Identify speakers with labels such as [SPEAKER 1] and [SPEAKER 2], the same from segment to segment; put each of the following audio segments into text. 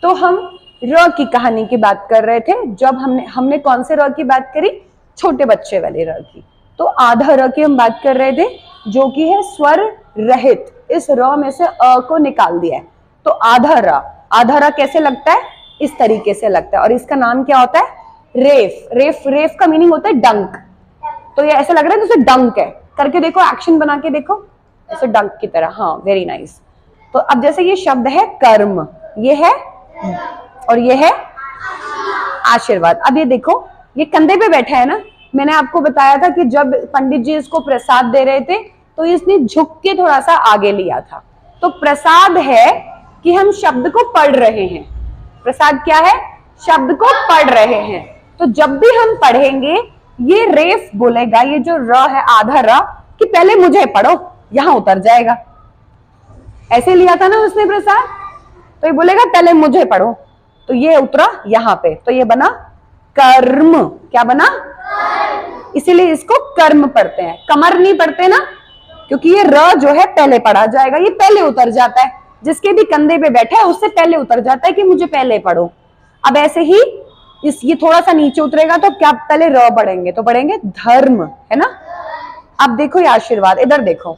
[SPEAKER 1] तो हम र की कहानी की बात कर रहे थे। जब हमने कौन से र की बात करी? छोटे बच्चे वाले र की। तो आधा र की हम बात कर रहे थे, जो कि है स्वर रहित। इस र में से अ को निकाल दिया है, तो आधा र। आधा र कैसे लगता है? इस तरीके से लगता है, और इसका नाम क्या होता है? रेफ। रेफ, रेफ का मीनिंग होता है डंक। तो ये ऐसा लग रहा है जैसे डंक है। करके देखो, एक्शन बना के देखो, ऐसे डंक की तरह। हाँ, वेरी नाइस। तो अब जैसे ये शब्द है कर्म, ये है, और ये है आशीर्वाद। अब ये देखो, ये कंधे पे बैठा है ना। मैंने आपको बताया था कि जब पंडित जी इसको प्रसाद दे रहे थे, तो इसने झुक के थोड़ा सा आगे लिया था। तो प्रसाद है कि हम शब्द को पढ़ रहे हैं। प्रसाद क्या है? शब्द को पढ़ रहे हैं। तो जब भी हम पढ़ेंगे, ये रेफ बोलेगा, ये जो र है आधा र, कि पहले मुझे पढ़ो, यहां उतर जाएगा। ऐसे लिया था ना उसने प्रसाद, तो ये बोलेगा पहले मुझे पढ़ो, तो ये उतरा यहां पे, तो ये बना कर्म। क्या बना? इसीलिए इसको कर्म पढ़ते हैं, कमर नहीं पढ़ते ना, क्योंकि ये र जो है पहले पढ़ा जाएगा, ये पहले उतर जाता है। जिसके भी कंधे पे बैठा है उससे पहले उतर जाता है कि मुझे पहले पढ़ो। अब ऐसे ही ये थोड़ा सा नीचे उतरेगा, तो क्या पहले र पढ़ेंगे? तो पढ़ेंगे धर्म, है ना। अब देखो ये आशीर्वाद, इधर देखो,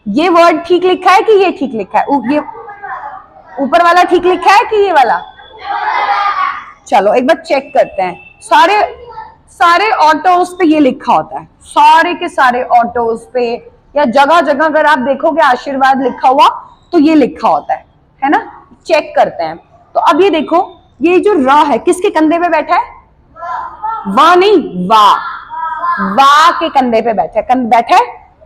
[SPEAKER 1] ये वर्ड ठीक लिखा है कि ये ठीक लिखा है? ये ऊपर वाला ठीक लिखा है कि ये वाला? चलो एक बार चेक करते हैं। सारे ऑटोज पे ये लिखा होता है, सारे के सारे ऑटोज पे, या जगह जगह अगर आप देखोगे आशीर्वाद लिखा हुआ, तो ये लिखा होता है ना। चेक करते हैं। तो अब ये देखो, ये जो र है किसके कंधे पे बैठा है? वाह नहीं, वाह के कंधे पे बैठा है,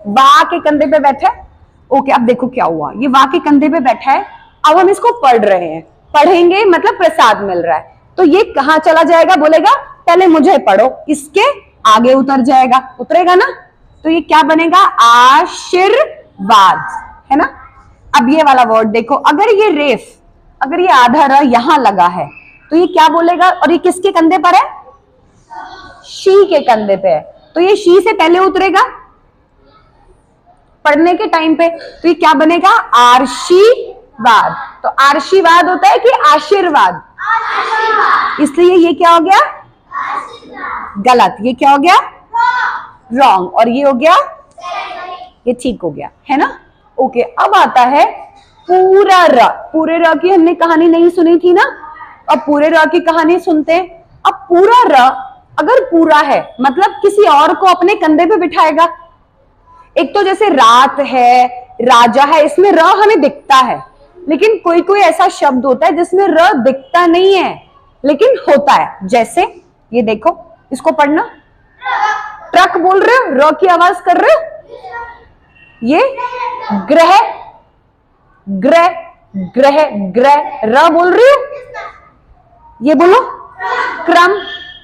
[SPEAKER 1] वाह के कंधे पे बैठा है। ओके, अब देखो क्या हुआ, ये वाह के कंधे पे बैठा है। अब हम इसको पढ़ रहे हैं, पढ़ेंगे मतलब प्रसाद मिल रहा है, तो ये कहां चला जाएगा? बोलेगा पहले मुझे पढ़ो, इसके आगे उतर जाएगा, उतरेगा ना। तो ये क्या बनेगा? आशीर्वाद, है ना। अब ये वाला वर्ड देखो, अगर ये रेफ, अगर ये आधा र यहां लगा है, तो ये क्या बोलेगा? और ये किसके कंधे पर है? शी के कंधे पे है, तो ये शी से पहले उतरेगा पढ़ने के टाइम पे, तो ये क्या बनेगा? आशीर्वाद। तो आशीर्वाद होता है कि आशीर्वाद? इसलिए ये क्या हो गया? गलत। ये क्या हो गया? रॉन्ग। और ये हो गया, ये ठीक हो गया, है ना। ओके, अब आता है पूरा र। पूरे र की हमने कहानी नहीं सुनी थी ना, अब पूरे र की कहानी सुनते हैं। अब पूरा र अगर पूरा है मतलब किसी और को अपने कंधे पे बिठाएगा। एक तो जैसे रात है, राजा है, इसमें र हमें दिखता है, लेकिन कोई कोई ऐसा शब्द होता है जिसमें र दिखता नहीं है लेकिन होता है। जैसे ये देखो, इसको पढ़ना, ट्रक बोल रहे हो, र की आवाज कर रहे हो। ये ग्रह, ग्रह, ग्रह, ग्रह, र बोल रही हो। ये बोलो क्रम,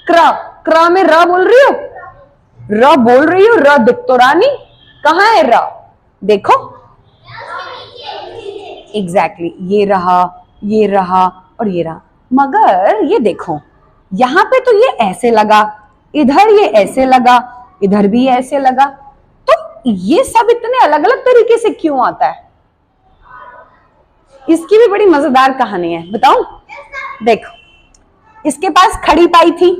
[SPEAKER 1] क्र में र बोल रही हो, र बोल रही हो, र दिख तो रानी, कहां है र? देखो, एग्जैक्टली, ये रहा, ये रहा और ये रहा। मगर ये देखो, यहां पे तो ये ऐसे लगा, इधर ये ऐसे लगा, इधर भी ऐसे लगा, तो ये सब इतने अलग अलग तरीके से क्यों आता है? इसकी भी बड़ी मजेदार कहानी है, बताऊं? देखो, इसके पास खड़ी पाई थी,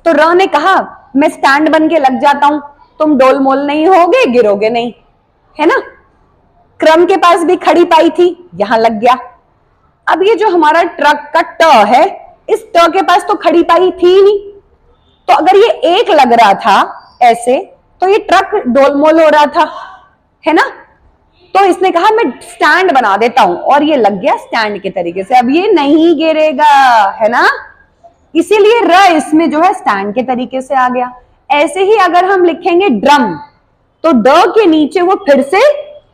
[SPEAKER 1] तो र ने कहा मैं स्टैंड बन के लग जाता हूं, तुम डोल मोल नहीं होगे, गिरोगे नहीं, है ना। क्रम के पास भी खड़ी पाई थी, यहां लग गया। अब ये जो हमारा ट्रक का ट है, इस ट के पास तो खड़ी पाई थी नहीं, तो अगर ये एक लग रहा था ऐसे, तो ये ट्रक डोलमोल हो रहा था, है ना। तो इसने कहा मैं स्टैंड बना देता हूं, और ये लग गया स्टैंड के तरीके से, अब ये नहीं गिरेगा, है ना। इसीलिए र इसमें जो है स्टैंड के तरीके से आ गया। ऐसे ही अगर हम लिखेंगे ड्रम, तो ड के नीचे वो फिर से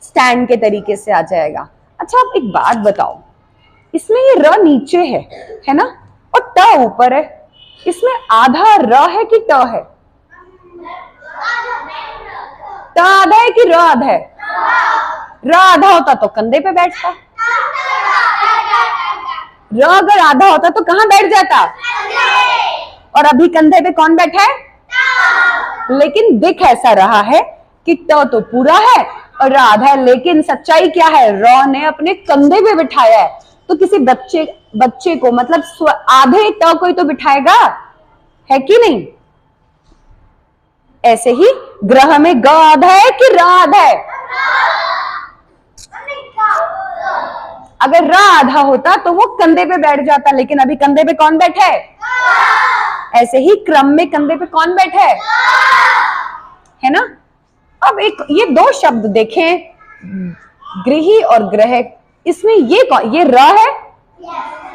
[SPEAKER 1] स्टैंड के तरीके से आ जाएगा। अच्छा, आप एक बात बताओ, इसमें ये र नीचे है ना, और ट ऊपर है, इसमें आधा र है कि ट है? ट आधा है कि र आधा है? र आधा होता तो कंधे पे बैठता, र अगर आधा होता तो कहां बैठ जाता? और अभी कंधे पे कौन बैठा है? लेकिन दिख ऐसा रहा है कि ट तो पूरा है और र आधा है, लेकिन सच्चाई क्या है? र ने अपने कंधे पे बिठाया है, तो किसी बच्चे को मतलब आधे ट कोई तो बिठाएगा, है कि नहीं? ऐसे ही ग्रह में ग आधा है कि र आधा है? अगर र आधा होता तो वो कंधे पे बैठ जाता, लेकिन अभी कंधे पे कौन बैठा है? ऐसे ही क्रम में कंधे पे कौन बैठा है ना? अब एक ये दो शब्द देखें, गृही और ग्रह, इसमें ये र है,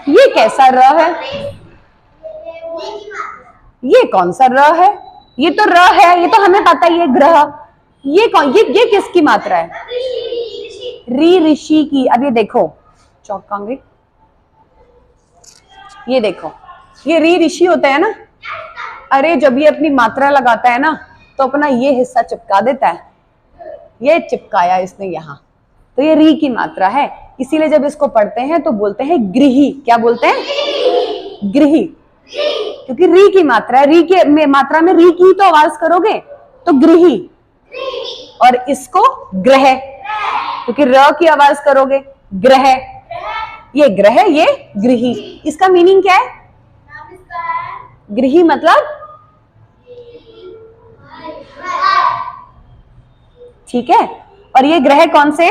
[SPEAKER 1] ये कैसा र है? ये कौन सा र है? ये तो र है, ये तो हमें पता ही है ग्रह। ये किसकी मात्रा है? री, ऋषि की। अब ये देखो चौकांगे, ये देखो, ये री ऋषि होता है ना। अरे जब ये अपनी मात्रा लगाता है ना तो अपना ये हिस्सा चिपका देता है, ये चिपकाया इसने यहाँ, तो ये री की मात्रा है। इसीलिए जब इसको पढ़ते हैं तो बोलते हैं गृही। क्या बोलते हैं? गृही, क्योंकि री की मात्रा है। री के मात्रा में री की तो आवाज करोगे तो गृही, और इसको ग्रह, क्योंकि र की आवाज करोगे ग्रह। ये ग्रह, ये गृही। इसका मीनिंग क्या है? गृही मतलब, ठीक है। और ये ग्रह कौन से?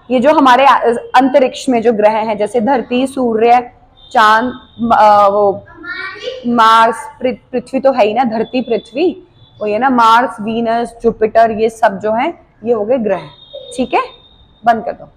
[SPEAKER 1] ये जो हमारे अंतरिक्ष में जो ग्रह हैं, जैसे धरती, सूर्य, चांद, वो मार्स, पृथ्वी तो है ही ना, धरती पृथ्वी, वो ये ना मार्स, वीनस, जुपिटर, ये सब जो है ये हो गए ग्रह। ठीक है, बंद कर दो।